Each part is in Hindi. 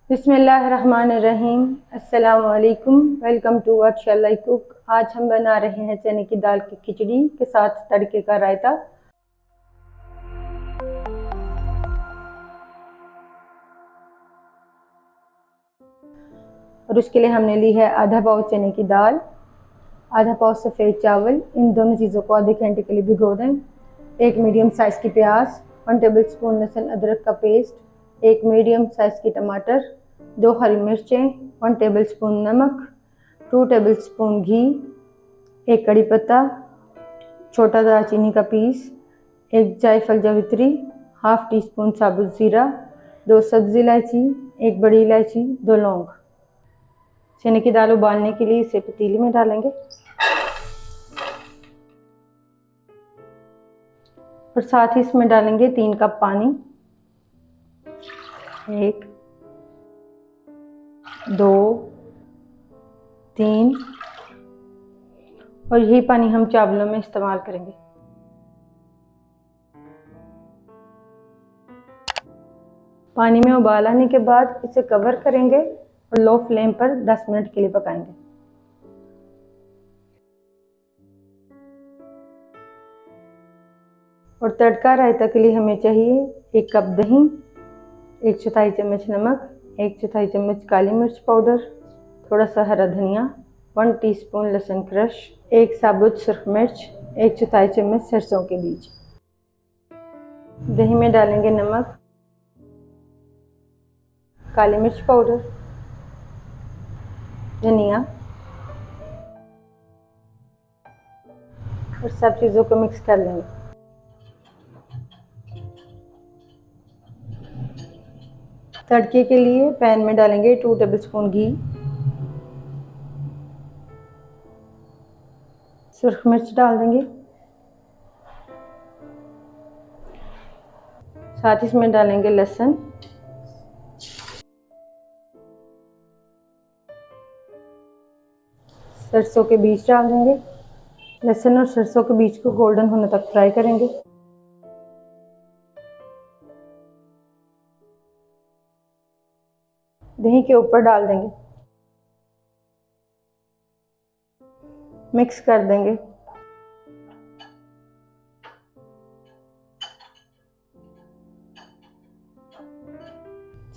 बिस्मिल्लाहिर्रहमानिर्रहीम। अस्सलामु अलैकुम। Welcome to what shall I cook. आज हम बना रहे हैं चने की दाल की खिचड़ी के साथ तड़के का रायता। और उसके लिए हमने ली है आधा पाव चने की दाल, आधा पाव सफ़ेद चावल। इन दोनों चीज़ों को आधे घंटे के लिए भिगो दें। एक मीडियम साइज़ की प्याज, 1 टेबल स्पून लहसुन अदरक का पेस्ट, एक मीडियम साइज़ की टमाटर, 2 हरी मिर्चें, 1 टेबल स्पून नमक, 2 टेबल स्पून घी, एक कड़ी पत्ता, छोटा दालचीनी का पीस, एक जायफल जावित्री, हाफ टी स्पून साबुत ज़ीरा, 2 सब्ज़ी इलायची, एक बड़ी इलायची, 2 लौंग। चने की दाल उबालने के लिए इसे पतीली में डालेंगे और साथ ही इसमें डालेंगे 3 कप पानी। 1 2 3 और यही पानी हम चावलों में इस्तेमाल करेंगे। पानी में उबाल आने के बाद इसे कवर करेंगे और लो फ्लेम पर 10 मिनट के लिए पकाएंगे। और तड़का रायता के लिए हमें चाहिए 1 कप दही, 1/4 चम्मच नमक, 1/4 चम्मच काली मिर्च पाउडर, थोड़ा सा हरा धनिया, 1 टीस्पून लहसुन क्रश, 1 साबुत सुर्ख मिर्च, 1/4 चम्मच सरसों के बीज। दही में डालेंगे नमक, काली मिर्च पाउडर, धनिया और सब चीज़ों को मिक्स कर लेंगे। तड़के के लिए पैन में डालेंगे 2 टेबल स्पून घी, सुर्ख मिर्च डाल देंगे, साथ ही इसमें डालेंगे लहसुन, सरसों के बीज डाल देंगे। लहसुन और सरसों के बीज को गोल्डन होने तक फ्राई करेंगे। दही के ऊपर डाल देंगे, मिक्स कर देंगे।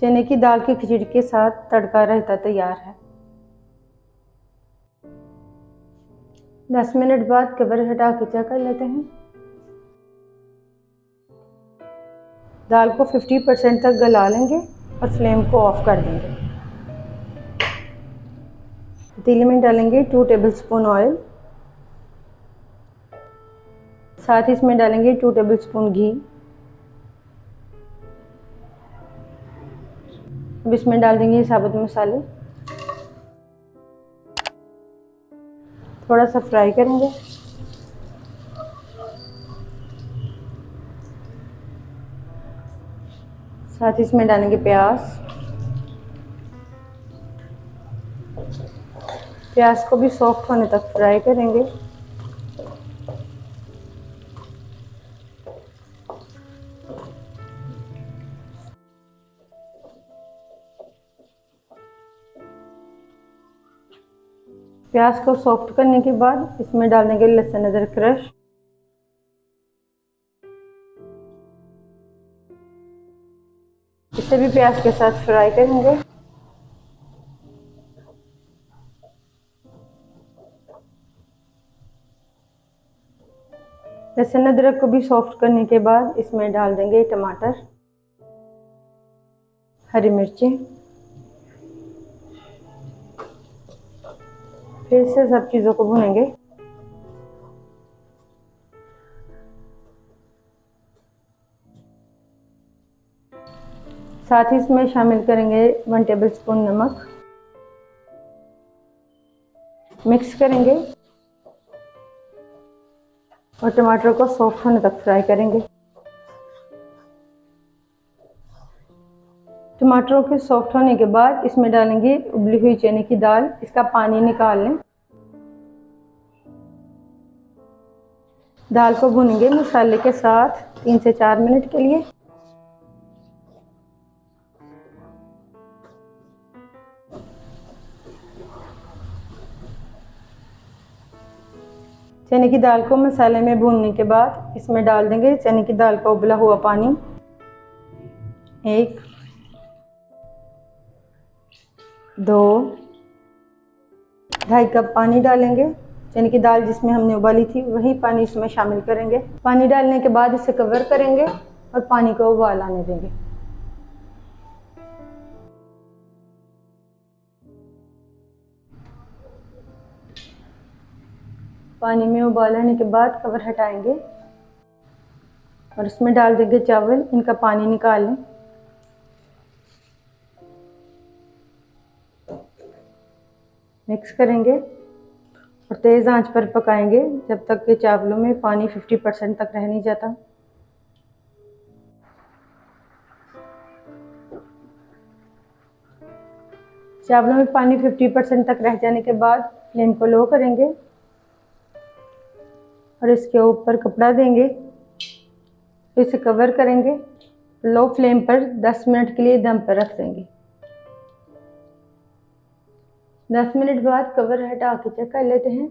चने की दाल की खिचड़ी के साथ तड़का रायता तैयार है। 10 मिनट बाद कवर हटा के चेक कर लेते हैं। दाल को 50% तक गला लेंगे और फ्लेम को ऑफ कर देंगे। पतीले में डालेंगे 2 टेबल स्पून ऑयल, साथ ही इसमें डालेंगे 2 टेबल स्पून घी। अब इसमें डाल देंगे साबुत मसाले, थोड़ा सा फ्राई करेंगे। साथ ही इसमें डालेंगे प्याज। प्याज को भी सॉफ्ट होने तक फ्राई करेंगे। प्याज को सॉफ्ट करने के बाद इसमें डाल देंगे लहसुन अदरक क्रश, इसे भी प्याज के साथ फ्राई करेंगे। लहसुन अदरक को भी सॉफ्ट करने के बाद इसमें डाल देंगे टमाटर, हरी मिर्चें, फिर से सब चीज़ों को भूनेंगे। साथ ही इसमें शामिल करेंगे 1 टेबल स्पून नमक, मिक्स करेंगे और टमाटर को सॉफ्ट होने तक फ्राई करेंगे। टमाटरों के सॉफ्ट होने के बाद इसमें डालेंगे उबली हुई चने की दाल। इसका पानी निकाल लें। दाल को भूनेंगे मसाले के साथ 3 से 4 मिनट के लिए। चने की दाल को मसाले में भूनने के बाद इसमें डाल देंगे चने की दाल का उबला हुआ पानी। 1 2 2.5 कप पानी डालेंगे। चने की दाल जिसमें हमने उबाली थी वही पानी इसमें शामिल करेंगे। पानी डालने के बाद इसे कवर करेंगे और पानी को उबाल आने देंगे। पानी में उबाल आने के बाद कवर हटाएंगे और इसमें डाल देंगे चावल। इनका पानी निकाल लें। मिक्स करेंगे और तेज़ आंच पर पकाएंगे जब तक कि चावलों में पानी 50% तक रह नहीं जाता। चावलों में पानी 50% तक रह जाने के बाद फ्लेम को लो करेंगे और इसके ऊपर कपड़ा देंगे, इसे कवर करेंगे। लो फ्लेम पर 10 मिनट के लिए दम पर रख देंगे। 10 मिनट बाद कवर हटा के चेक कर लेते हैं।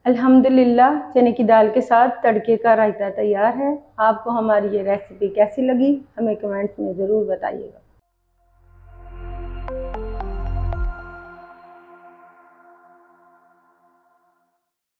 अल्हम्दुलिल्लाह चने की दाल के साथ तड़के का रायता तैयार है। आपको हमारी ये रेसिपी कैसी लगी हमें कमेंट्स में ज़रूर बताइएगा।